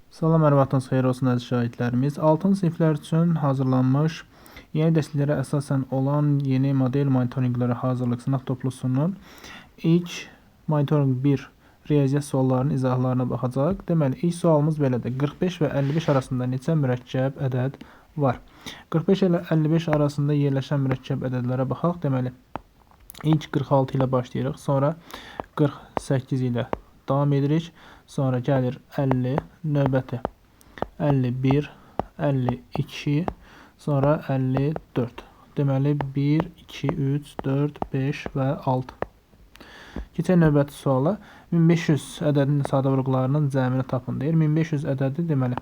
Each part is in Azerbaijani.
Salam, hər vaxtınız xeyir olsun əziz şahidlərimiz. 6-cı siniflər üçün hazırlanmış yeni dərsliklərə əsasən olan yeni model monitorinqlərə hazırlıq sınaq toplusunun ilk monitorinq 1 riyaziyyat suallarının izahlarına baxacaq. Deməli, ilk sualımız belədir. 45 və 55 arasında neçə mürəkkəb ədəd var? 45 ilə 55 arasında yerləşən mürəkkəb ədədlərə baxaq. Deməli, ilk 46 ilə başlayırıq, sonra 48 ilə davam edirik. Sonra gəlir 50, növbəti 51, 52, sonra 54. Deməli 1, 2, 3, 4, 5 və 6. Keçək növbəti suala. 1500 ədədinin sadə vurğularının cəmini tapın deyir. 1500 ədədi deməli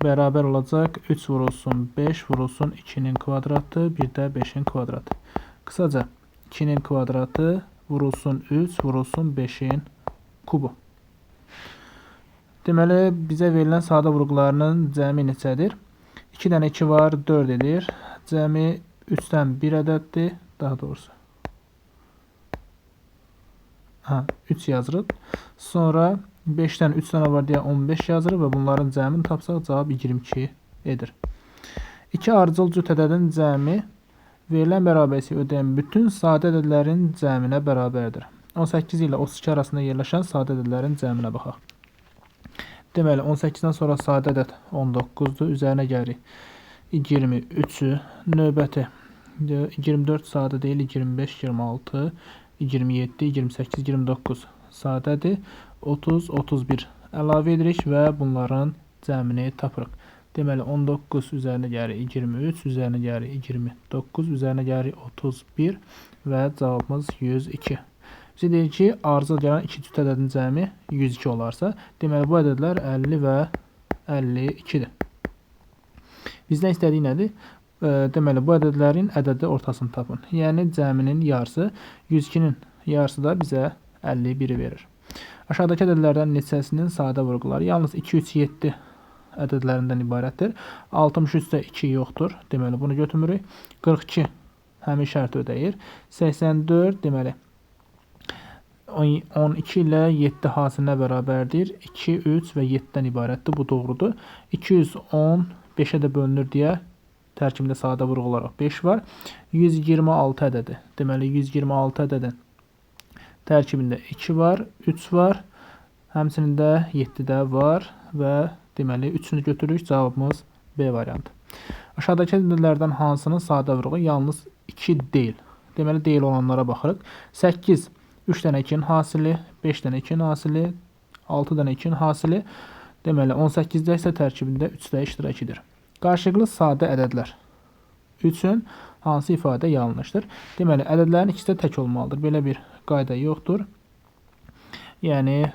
bərabər olacaq 3 vurulsun 5 vurulsun 2-nin kvadratı, bir də 5-in kvadratı. Qısaca 2-nin kvadratı vurulsun 3 vurulsun 5-in kubu. Deməli, bizə verilən sadə vurğularının cəmi neçədir? 2 dənə 2 var, 4 edir. Cəmi 3-dən 1 ədəddir, daha doğrusu. 3 yazırıq. Sonra 5-dən 3 dənə var deyə 15 yazırıq və bunların cəmini tapsaq, cavab 22 edir. 2 ardıcıl cüt ədədin cəmi verilən bərabərliyi ödəyən bütün sadə ədədlərin cəminə bərabərdir. 18 ilə 32 arasında yerləşən sadə ədədlərin cəminə baxaq. Deməli, 18-dən sonra sadə ədəd 19-dur. Üzərinə gəlirik 23-ü. Növbəti 24 sadə deyil, 25, 26, 27, 28, 29 sadədir. 30, 31 əlavə edirik və bunların cəmini tapırıq. Deməli, 19 üzərinə gəlirik 23, üzərinə gəlirik 29, üzərinə gəlirik 31 və cavabımız 102. Bizə deyir ki, ardıcıl gələn 2 cüt ədədin cəmi 102 olarsa, deməli bu ədədlər 50 və 52-dir. Bizdən istədiyi nədir? Deməli, bu ədədlərin ədədi ortasını tapın. Yəni, cəminin yarısı 102-nin yarısı da bizə 51-i verir. Aşağıdakı ədədlərdən neçəsinin sadə vurğuları yalnız 2, 3, 7 ədədlərindən ibarətdir. 63-də 2 yoxdur. Deməli, bunu götürmürük. 42 həmin şərti ödəyir. 84 deməli 12 ilə 7 hasilinə bərabərdir. 2, 3 və 7-dən ibarətdir. Bu doğrudur. 210 5-ə də bölünür deyə tərkibində sadə vurğu olaraq 5 var. 126 ədədi. Deməli, 126 ədədin tərkibində 2 var, 3 var. Həmçinin də 7-də var və deməli 3-ünü götürürük. Cavabımız B variantı. Aşağıdakı ədədlərdən hansının sadə vurğu yalnız 2 deyil? Deməli, deyil olanlara baxırıq. 8 3 dənə 2-nin hasili, 5 dənə 2-nin hasili, 6 dənə 2-nin hasili. Deməli, 18-də isə tərkibində 3 də iştirak edir. Qarşılıqlı sadə ədədlər üçün hansı ifadə yanlışdır? Deməli, ədədlərin ikisi də tək olmalıdır. Belə bir qayda yoxdur. Yəni,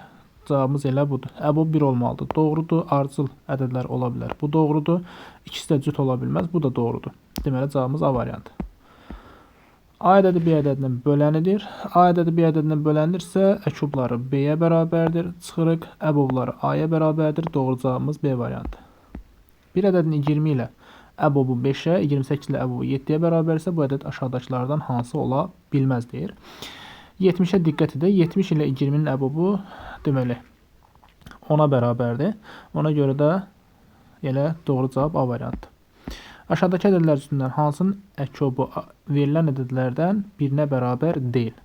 cavabımız elə budur. Bu 1 olmalıdır. Doğrudur, ardıcıl ədədlər ola bilər. Bu doğrudur. İkisi də cüt ola bilməz. Bu da doğrudur. Deməli, cavabımız A variantı. A ədədi B ədədindən bölənidir. A ədədi B ədədindən bölənirsə, əkubları B-yə bərabərdir. Çıxırıq, əbobları A-ya bərabərdir. Doğru cavabımız B variantı. Bir ədədin 20 ilə əbobu 5-ə, 28 ilə əbobu 7-yə bərabərsə, bu ədəd aşağıdakılardan hansı ola bilməz deyir. 70-ə diqqət edək. 70 ilə 20-nin əbobu deməli 10-a bərabərdir. Ona görə də elə doğru cavab A variantı. Aşağıdakı ədədlər üstündən hansının əkobu verilən ədədlərdən birinə bərabər deyil?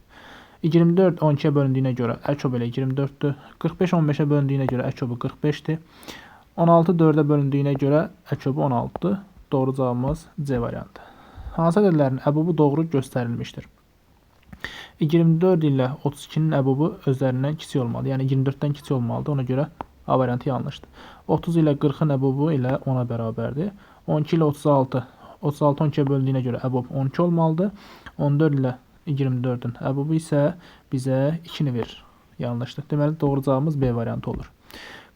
24 12-yə bölündüyünə görə əkob elə 24-dür. 45 15-ə bölündüyünə görə əkobu 45-dir. 16 4-ə bölündüyünə görə əkobu 16-dır. Doğru cavabımız C variantı. Hansı ədədlərin əbobu doğru göstərilmişdir? 24 ilə 32-nin əbobu özlərindən kiçik olmalıdır. Yəni 24-dən kiçik olmalıdır. Ona görə A variantı yanlışdır. 30 ilə 40-ın əbobu ilə 10-a bərabərdir. 12 ilə 36. 36 12-yə bölündüyünə görə əbob 12 olmalıdır. 14 ilə 24-ün əbobu isə bizə 2-ni verir. Yanlışdır. Deməli, doğru cavabımız B variantı olur.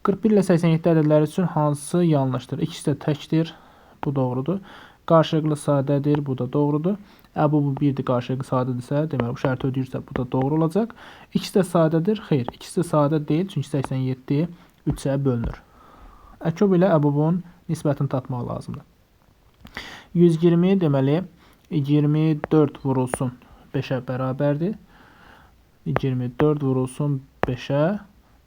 41 ilə 87 ədədləri üçün hansı yanlışdır? İkisi də təkdir. Bu doğrudur. Qarşılıqlı sadədir. Bu da doğrudur. Əbobu 1-dir, qarşılıqlı sadədirsə, deməli, bu şərti ödəyirsə, bu da doğru olacaq. İkisi də sadədir. Xeyr, ikisi də sadə deyil. Çünki 87 3-ə bölünür. Əkob ilə əbobun nisbətini tapmaq lazımdır. 120 deməli 24 vurulsun 5-ə bərabərdir. 24 vurulsun 5-ə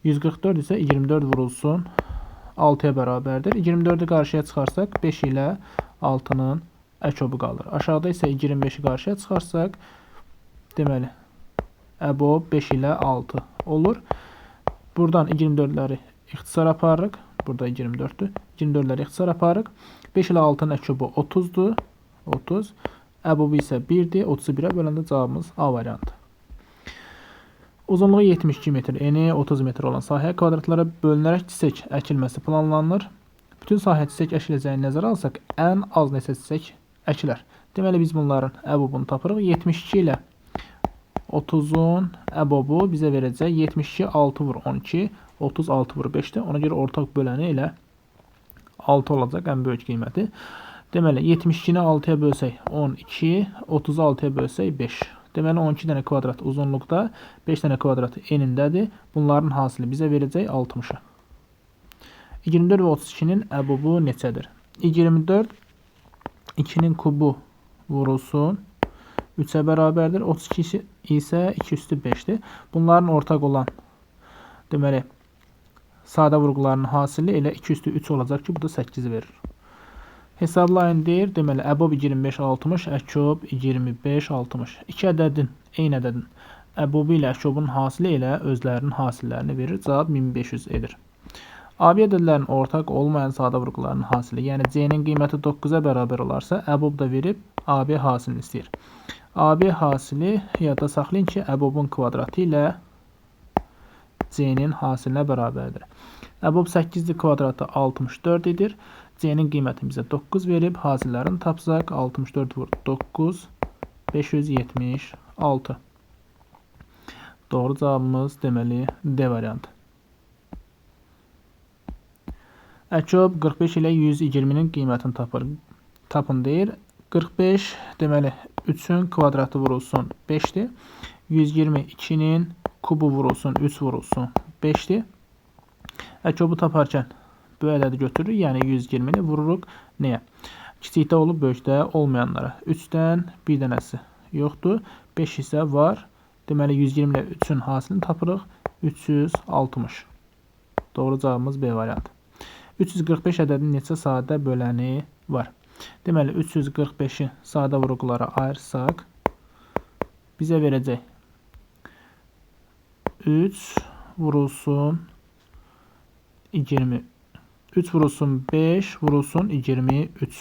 144 isə 24 vurulsun 6-ya bərabərdir. 24-ü qarşıya çıxarsaq 5 ilə 6-nın əkobu qalır. Aşağıda isə 25-i qarşıya çıxarsaq deməli əbob 5 ilə 6 olur. Buradan 24-ləri ixtisar aparırıq. Burada 24-dür. 24-ləri ixtisar aparırıq. 5 ilə 6-nın əkobu 30-dur. 30. Əbobu isə 1-dir. 30-u 1-ə böləndə cavabımız A variantı. Uzunluğu 72 metr, eni 30 metr olan sahəyə kvadratlara bölünərək çiçək əkilməsi planlanır. Bütün sahəyə çiçək əkiləcəyini nəzərə alsaq, ən az neçə çiçək əkilər? Deməli, biz bunların əbobunu tapırıq. 72 ilə 30-un əbobu bizə verəcək 72, 6 vur 12, 36 vur 5-dir. Ona görə ortaq böləni ilə 6 olacaq, ən böyük qiyməti. Deməli, 72-ni 6-ya bölsək 12, 30-u 6-ya bölsək 5. Deməli, 12 dənə kvadrat uzunluqda, 5 dənə kvadrat enindədir. Bunların hasili bizə verəcək 60-ı. 24 və 32-nin əbobu neçədir? 24, 2-nin kubu vurulsun 3-ə bərabərdir. 32 isə 2 üstü 5-dir. Bunların ortaq olan, deməli, sadə vurğularının hasili elə 2 üstü 3 olacaq ki, bu da 8-i verir. Hesablayın deyir. Deməli, əbob 25, 60, əkob 25, 60. 2 ədədin, eyni ədədin əbobu ilə əkobun hasili ilə özlərinin hasillərini verir. Cavab 1500 edir. AB ədədlərin ortaq olmayan sadə vurğularının hasili, yəni C-nin qiyməti 9-a bərabər olarsa, əbob da verib AB hasilini istəyir. AB hasili yadda saxlayın ki, əbobun kvadratı ilə C-nin hasilinə bərabərdir. Əbob 8-dir, kvadratı 64 edir. C-nin qiyməti bizə 9 verib, hasillərini tapsaq 64 vur 9, 576. Doğru cavabımız deməli D variantı. Əkob 45 ilə 120-nin qiymətini tapın deyir. 45 deməli 3-ün kvadratı vurulsun 5-dir. 120 2-nin kubu vurulsun 3 vurulsun 5-dir. Əkobu taparkən bu ədədi götürürük, yəni 120-ni vururuq nəyə? Kiçikdə olub, böyükdə olmayanlara. 3-dən bir dənəsi yoxdur, 5 isə var. Deməli, 120 ilə 3-ün hasilini tapırıq, 360. Doğru cavabımız B variantı. 345 ədədinin neçə sadə böləni var? Deməli, 345-i sadə vurğulara ayırsaq, bizə verəcək 3 vurulsun 20. 3 vurulsun 5 vurulsun 23.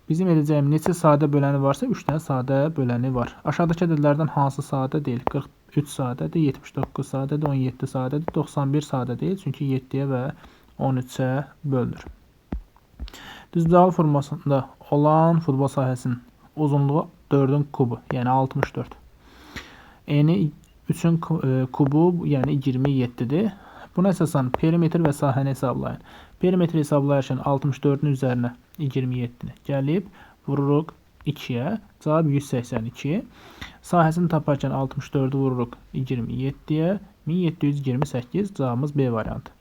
Bizim edəcəyim neçə sadə böləni varsa 3 dənə sadə böləni var. Aşağıdakı ədədlərdən hansı sadə deyil? 43 sadədir, 79 sadədir, 17 sadədir, 91 sadə deyil. Çünki 7-yə və 13-ə bölünür. Düzcəval formasında olan futbol sahəsinin uzunluğu 4-ün kubu, yəni 64. Eni 3-ün kubu, yəni 27-dir. Buna əsasən perimetr və sahəni hesablayın. Perimetri hesablayarkən 64-ün üzərinə 27-ni gəlib, vururuq 2-yə, cavab 182. Sahəsini taparkən 64-ü vururuq 27-yə, 1728, cavabımız B variantı.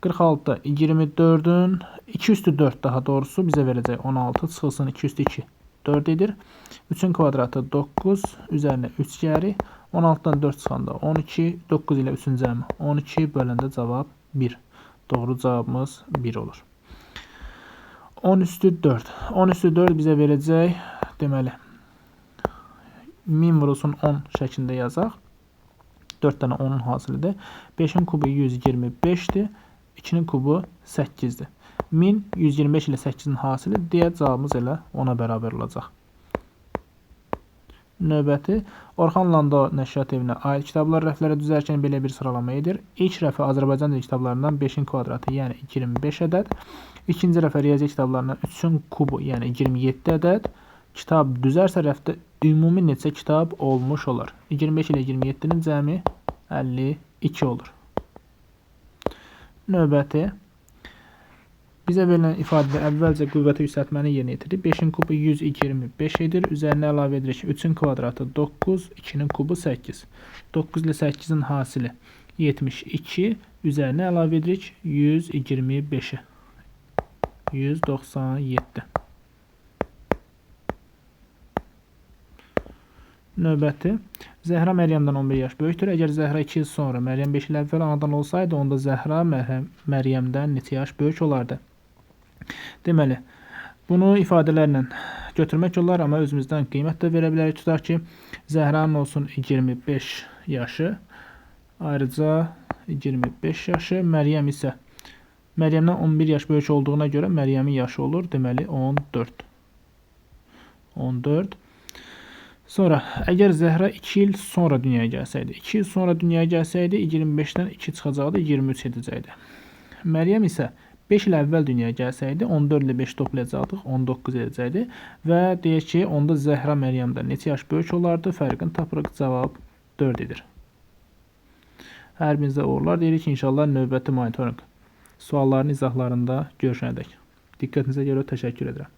46, 24-ün 2 üstü 4 daha doğrusu bizə verəcək 16, çıxılsın 2 üstü 2, 4 edir. 3-ün kvadratı 9, üzərinə 3 gəlir. 16-dan 4 çıxanda 12, 9 ilə 3-ün cəmi 12, böləndə cavab 1. Doğru cavabımız 1 olur. 10 üstü 4. 10 üstü 4 bizə verəcək, deməli, 1000 vurulsun 10 şəklində yazaq. 4 dənə 10-un hasilidir. 5-in kubu 125-dir. 2-nin kubu 8-dir. 1000, 125 ilə 8-in hasili deyə cavabımız elə 10-a bərabər olacaq. Növbəti, Orxan Lando Nəşriyyat evinə aid kitablar rəflərə düzərkən belə bir sıralama edir. İlk rəfi Azərbaycan dili kitablarından 5-in kvadratı, yəni 25 ədəd. İkinci rəfə riyaziyyat kitablarından 3-ün kubu, yəni 27 ədəd. Kitab düzərsə rəfdə ümumi neçə kitab olmuş olar? 25 ilə 27-nin cəmi 52 olur. Növbəti, bizə verilən ifadədə əvvəlcə qüvvəti yüksəltməni yerinə yetirir. 5-in kubu 125 edir. Üzərinə əlavə edirik. 3-ün kvadratı 9, 2-nin kubu 8. 9 ilə 8-in hasili 72. Üzərinə əlavə edirik 125-i. 197. Növbəti, Zəhra Məryəmdən 11 yaş böyükdür. Əgər Zəhra 2 il sonra Məryəm 5 il əvvəl anadan olsaydı, onda Zəhra Məryəmdən neçə yaş böyük olardı? Deməli, bunu ifadələrlə götürmək olar, amma özümüzdən qiymət də verə bilərik. Tutaq ki, Zəhranın olsun 25 yaşı, ayrıca 25 yaşı, Məryəm isə Məryəmdən 11 yaş böyük olduğuna görə Məryəmin yaşı olur, deməli 14. 14. Sonra, əgər Zəhra 2 il sonra dünyaya gəlsəydi, 2 il sonra dünyaya gəlsəydi, 25-dən 2 çıxacaqdı, 23 edəcəkdi. Məryəm isə 5 il əvvəl dünyaya gəlsəydi, 14 ilə 5 toplayacaqdıq, 19 edəcəkdi və deyək ki, onda Zəhra Məryəmdən neçə yaş böyük olardı? Fərqini tapırıq, cavab 4 edir. Hər birinizə uğurlar deyirik. İnşallah növbəti monitorinq sualların izahlarında görüşənədək. Diqqətinizə görə təşəkkür edirəm.